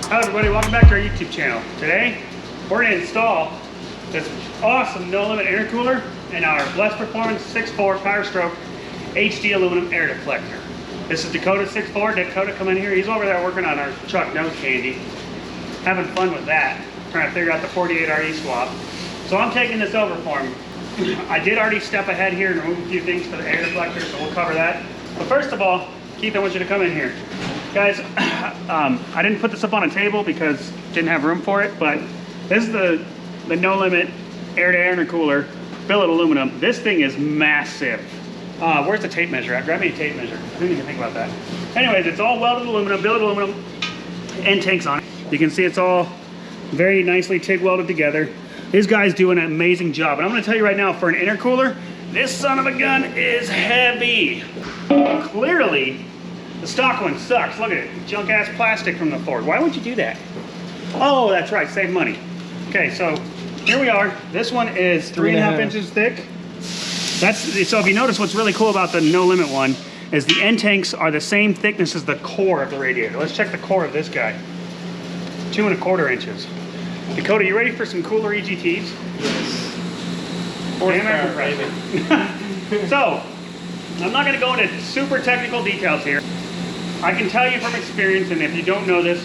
Hello everybody, welcome back to our YouTube channel. Today, we're going to install this awesome No Limit Intercooler in our Blessed Performance 6.4 Powerstroke HD aluminum air deflector. This is Dakota 6.4. Dakota, come in here. He's over there working on our truck nose candy. Having fun with that. Trying to figure out the 48 RE swap. So I'm taking this over for him. I did already step ahead here and remove a few things for the air deflector, so we'll cover that. But first of all, Keith, I want you to come in here. Guys, I didn't put this up on a table because didn't have room for it, but this is the No Limit air-to-air intercooler, billet aluminum. This thing is massive. Where's the tape measure at? Grab me a tape measure. I didn't even think about that. Anyways, it's all welded aluminum, billet aluminum, and tanks on it. You can see it's all very nicely TIG welded together. These guys do an amazing job. And I'm gonna tell you right now, for an intercooler, this son of a gun is heavy. Clearly, the stock one sucks. Look at it, junk ass plastic from the Ford. Why would you do that? Oh, that's right, save money. Okay, so here we are. This one is 3.5 inches thick. So if you notice, what's really cool about the No Limit one is the end tanks are the same thickness as the core of the radiator. Let's check the core of this guy. 2.25 inches. Dakota, you ready for some cooler EGTs? Yes. So, I'm not going to go into super technical details here. I can tell you from experience, and if you don't know this,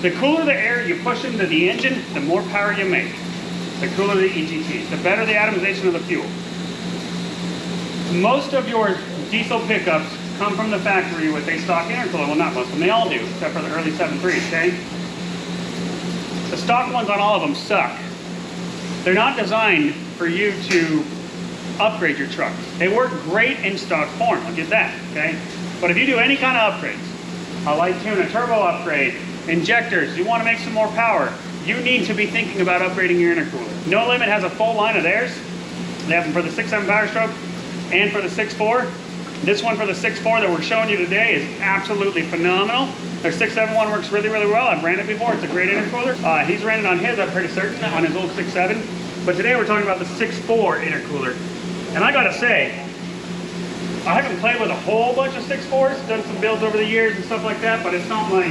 the cooler the air you push into the engine, the more power you make. The cooler the EGT, the better the atomization of the fuel. Most of your diesel pickups come from the factory with a stock intercooler. Well, not most of them, they all do, except for the early 7.3s, okay? The stock ones on all of them suck. They're not designed for you to upgrade your truck. They work great in stock form, I'll get that, okay? But if you do any kind of upgrades, a light tune, a turbo upgrade, injectors, you want to make some more power, you need to be thinking about upgrading your intercooler. No Limit has a full line of theirs. They have them for the 6.7 Powerstroke and for the 6.4. This one for the 6.4 that we're showing you today is absolutely phenomenal. Their 6.7 one works really, really well. I've ran it before. It's a great intercooler. He's ran it on his, I'm pretty certain, on his old 6.7. But today we're talking about the 6.4 intercooler. And I gotta say, I haven't played with a whole bunch of 6.4s, done some builds over the years and stuff like that, but it's not my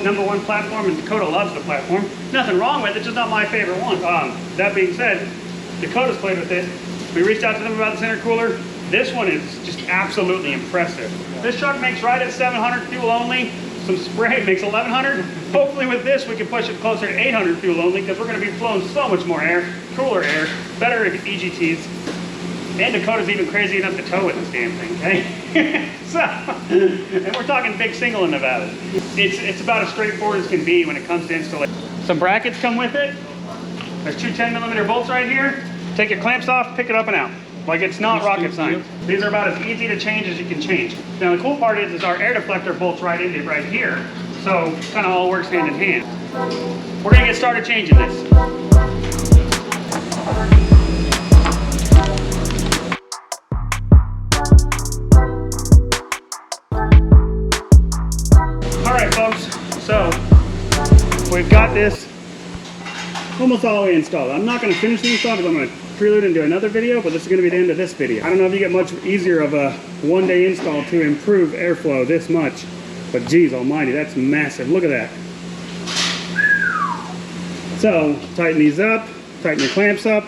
#1 platform, and Dakota loves the platform. Nothing wrong with it, it's just not my favorite one. That being said, Dakota's played with it. We reached out to them about this intercooler. This one is just absolutely impressive. This truck makes right at 700 fuel only. Some spray makes 1100. Hopefully with this we can push it closer to 800 fuel only, because we're going to be flowing so much more air, cooler air, better EGTs. And Dakota's even crazy enough to tow with this damn thing, okay? And we're talking big single in Nevada. It's about as straightforward as can be when it comes to installation. Some brackets come with it. There's two 10mm bolts right here. Take your clamps off, pick it up and out. Like, it's not rocket science. These are about as easy to change as you can change. Now the cool part is our air deflector bolts right into it right here. So it kind of all works hand in hand. We're gonna get started changing this. Alright folks, so we've got this almost all the way installed. I'm not going to finish the install because I'm going to prelude into another video, but this is going to be the end of this video. I don't know if you get much easier of a one-day install to improve airflow this much, but geez almighty, that's massive. Look at that. So tighten these up, tighten your clamps up,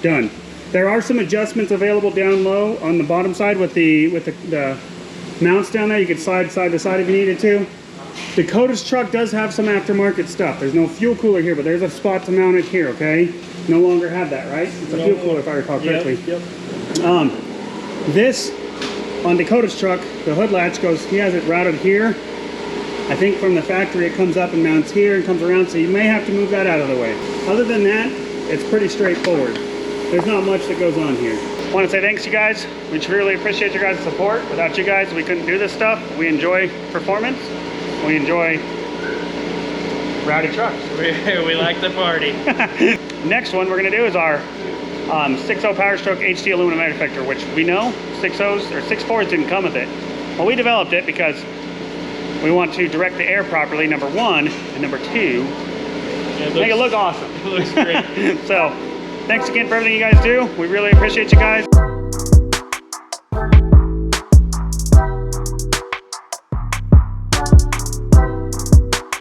done. There are some adjustments available down low on the bottom side with the mounts down there. You can slide side to side if you needed to. Dakota's truck does have some aftermarket stuff. There's no fuel cooler here, but there's a spot to mount it here, okay? No longer have that, right? It's a fuel cooler if I recall correctly. Yep. This, on Dakota's truck, the hood latch goes, he has it routed here. I think from the factory it comes up and mounts here and comes around, so you may have to move that out of the way. Other than that, it's pretty straightforward. There's not much that goes on here. I want to say thanks, you guys. We really appreciate your guys' support. Without you guys, we couldn't do this stuff. We enjoy performance. We enjoy rowdy trucks. We like the party. Next one we're going to do is our 6.0 Powerstroke HD aluminum air deflector, which we know 6.0s or 6.4s didn't come with it. Well, we developed it because we want to direct the air properly, #1, and #2, make it look awesome. It looks great. So, thanks again for everything you guys do. We really appreciate you guys.